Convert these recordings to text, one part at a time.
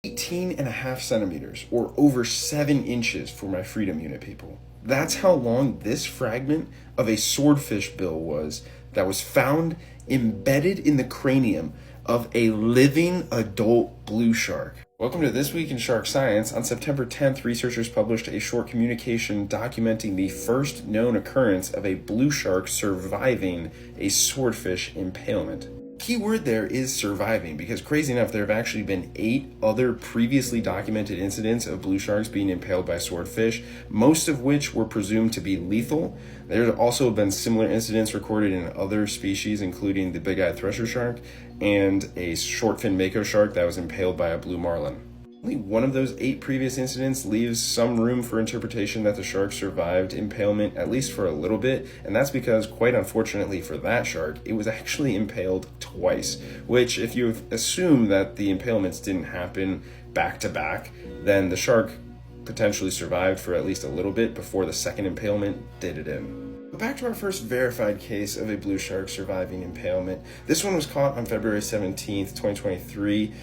18.5 centimeters, or over 7 inches for my Freedom Unit people. That's how long this fragment of a swordfish bill was that was found embedded in the cranium of a living adult blue shark. Welcome to This Week in Shark Science. On September 10th, researchers published a short communication documenting the first known occurrence of a blue shark surviving a swordfish impalement. Key word there is surviving, because crazy enough, there have actually been 8 other previously documented incidents of blue sharks being impaled by swordfish, most of which were presumed to be lethal. There have also been similar incidents recorded in other species, including the big-eyed thresher shark and a short-fin mako shark that was impaled by a blue marlin. Only one of those 8 previous incidents leaves some room for interpretation that the shark survived impalement, at least for a little bit, and that's because, quite unfortunately for that shark, it was actually impaled twice, which, if you assume that the impalements didn't happen back to back, then the shark potentially survived for at least a little bit before the second impalement did it in. But back to our first verified case of a blue shark surviving impalement. This one was caught on February 17th, 2023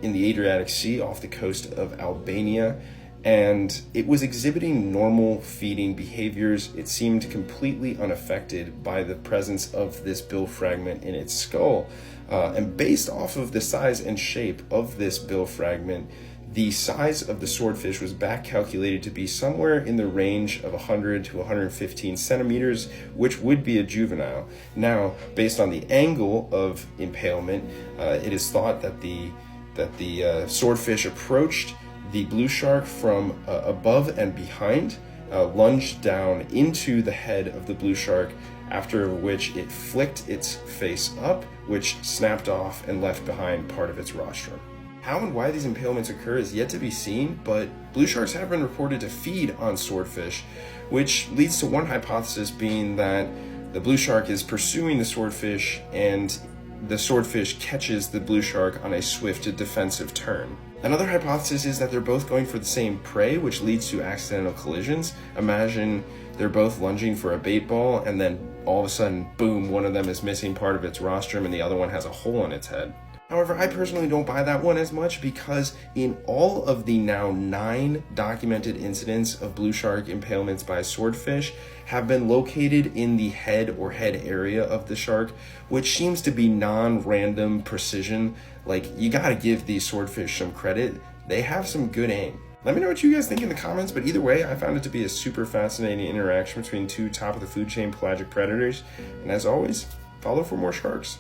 in the Adriatic Sea off the coast of Albania, and it was exhibiting normal feeding behaviors. It seemed completely unaffected by the presence of this bill fragment in its skull, and based off of the size and shape of this bill fragment, the size of the swordfish was back calculated to be somewhere in the range of 100 to 115 centimeters, which would be a juvenile. Now, based on the angle of impalement, it is thought that the swordfish approached the blue shark from above and behind, lunged down into the head of the blue shark, after which it flicked its face up, which snapped off and left behind part of its rostrum. How and why these impalements occur is yet to be seen, but blue sharks have been reported to feed on swordfish, which leads to one hypothesis being that the blue shark is pursuing the swordfish and the swordfish catches the blue shark on a swift defensive turn. Another hypothesis is that they're both going for the same prey, which leads to accidental collisions. Imagine they're both lunging for a bait ball, and then all of a sudden, boom, one of them is missing part of its rostrum and the other one has a hole in its head. However, I personally don't buy that one as much, because in all of the now 9 documented incidents of blue shark impalements by swordfish have been located in the head or head area of the shark, which seems to be non-random precision. Like, you gotta give these swordfish some credit. They have some good aim. Let me know what you guys think in the comments, but either way, I found it to be a super fascinating interaction between 2 top of the food chain pelagic predators. And as always, follow for more sharks.